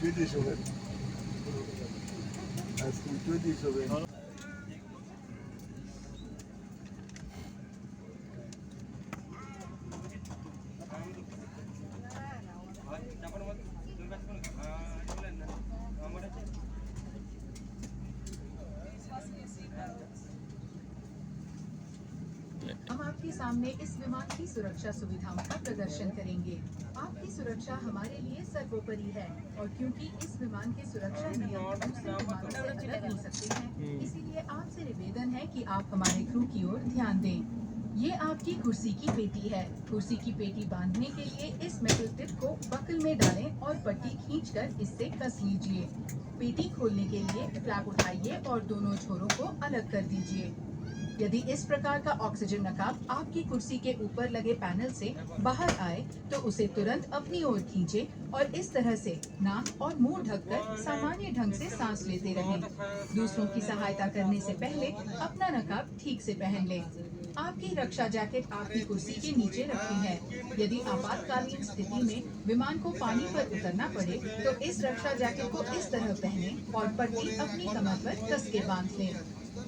हम आपके सामने इस विमान की सुरक्षा सुविधाओं का प्रदर्शन करेंगे। आपकी सुरक्षा हमारे लिए सर्वोपरि है और क्योंकि इस विमान के सुरक्षा नियम दूसरे विमानों से अलग हो सकते हैं, इसीलिए आपसे निवेदन है कि आप हमारे क्रू की ओर ध्यान दें। ये आपकी कुर्सी की पेटी है। कुर्सी की पेटी बांधने के लिए इस मेटल टिप को बकल में डालें और पट्टी खींचकर इससे कस लीजिए। पेटी खोलने के लिए फ्लैप उठाइए और दोनों छोरों को अलग कर दीजिए। यदि इस प्रकार का ऑक्सीजन नकाब आपकी कुर्सी के ऊपर लगे पैनल से बाहर आए तो उसे तुरंत अपनी ओर खींचें और इस तरह से नाक और मुंह ढककर सामान्य ढंग से सांस लेते रहें। दूसरों की सहायता करने से पहले अपना नकाब ठीक से पहन लें। आपकी रक्षा जैकेट आपकी कुर्सी के नीचे रखी है। यदि आपातकालीन स्थिति में विमान को पानी पर उतरना पड़े तो इस रक्षा जैकेट को इस तरह पहने और पट्टी अपनी कमर पर कस के बांध लें।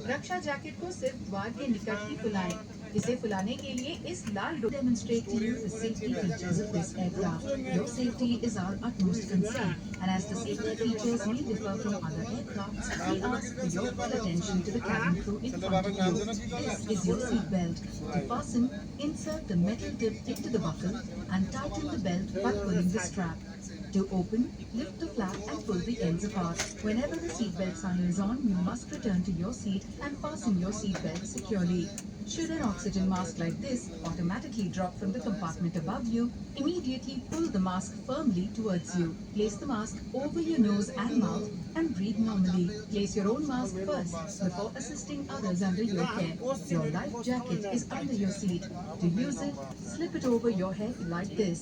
रक्षा जैकेट को सिर्फ द्वार के निकट ही फुलाएं। इसे फुलाने के लिए इस लाल demonstrate to you the safety features of this aircraft. Your safety is our utmost concern, and as the safety features may differ from other aircrafts, we ask for your full attention to the cabin crew in front of you. This is your seat belt. To fasten, insert the metal tip into the buckle and tighten the belt by pulling the strap. To open, lift the flap and pull the ends apart. Whenever the seatbelt sign is on, you must return to your seat and fasten your seatbelt securely. Should an oxygen mask like this automatically drop from the compartment above you, immediately pull the mask firmly towards you. Place the mask over your nose and mouth and breathe normally. Place your own mask first before assisting others under your care. Your life jacket is under your seat. To use it, slip it over your head like this.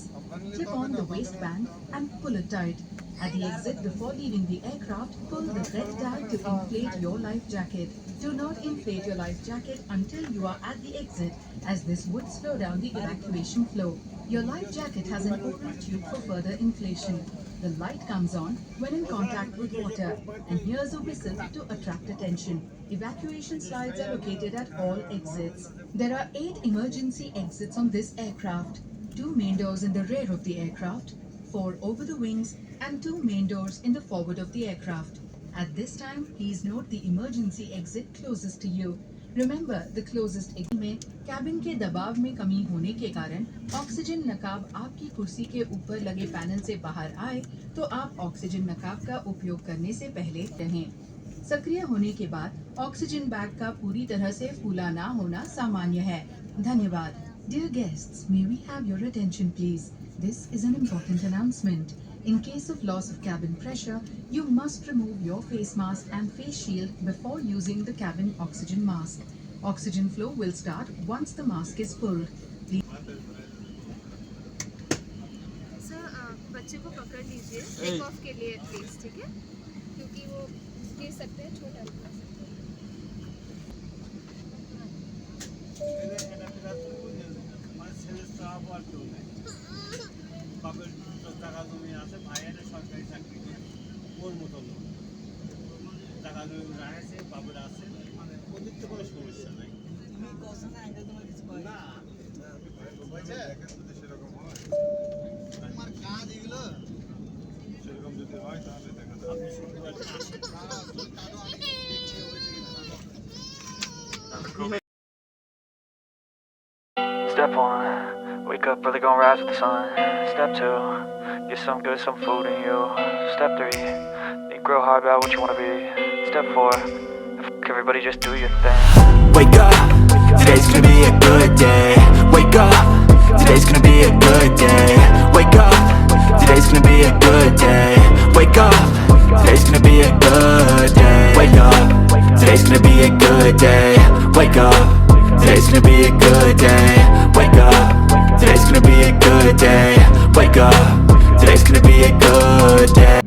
Clip on the waistband and pull it tight. At the exit before leaving the aircraft, pull the red tag to inflate your life jacket. Do not inflate your life jacket until you are at the exit, as this would slow down the evacuation flow. Your life jacket has an open tube for further inflation. The light comes on when in contact with water, and here's a whistle to attract attention. Evacuation slides are located at all exits. There are 8 emergency exits on this aircraft. 2 main doors in the rear of the aircraft, 4 over the wings, and 2 main doors in the forward of the aircraft. At this time, please note the emergency exit closest to you. Remember, the closest exit में cabin के दबाव में कमी होने के कारण oxygen नकाब आपकी कुर्सी के ऊपर लगे पैनल से बाहर आए तो आप ऑक्सीजन नकाब का उपयोग करने से पहले रहें। सक्रिय होने के बाद ऑक्सीजन बैग का पूरी तरह से फूला ना होना सामान्य है। धन्यवाद। Dear guests, may we have your attention please? This is an important announcement. In case of loss of cabin pressure, you must remove your face mask and face shield before using the cabin oxygen mask. Oxygen flow will start once the mask is pulled. Sir बच्चे को पकड़ लीजिए take off के लिए please, ठीक है, क्योंकि वो गिर सकते हैं, छोटा টাকা জমি আছে ভাইয়ের সরকারি চাকরি ওর মতো টাকা জমি রাখছে বাবুর আছে মানে ওদের তো কোনো সমস্যা নাই না আমার কাজ এগুলো সেরকম যদি হয় তাহলে দেখা যাবে Step 1, wake up early, gonna rise with the sun. Step 2, get some good, some food in you. Step 3, think real hard about what you wanna be. Step 4, everybody just do your thing. Wake up, today's gonna be a good day. Wake up, today's gonna be a good day. Wake up, today's gonna be a good day. Wake up, today's gonna be a good day. Wake up, today's gonna be a good day. Wake up, today's gonna be a good day. Wake up, today's gonna be a good day. Wake up, today's gonna be a good day.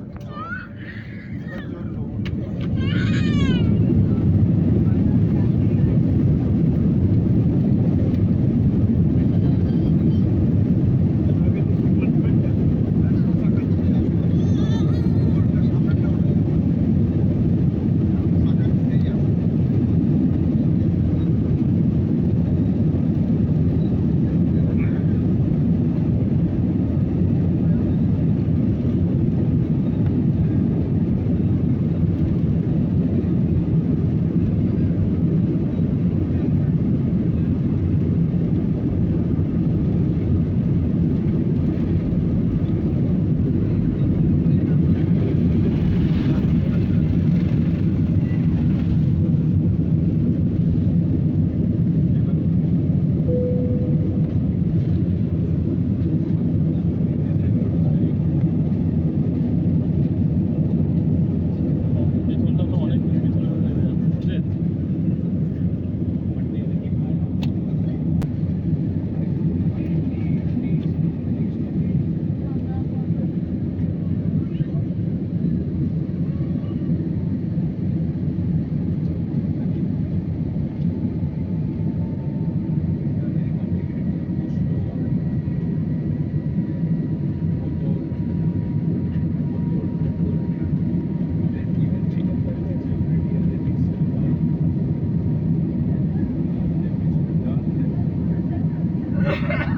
है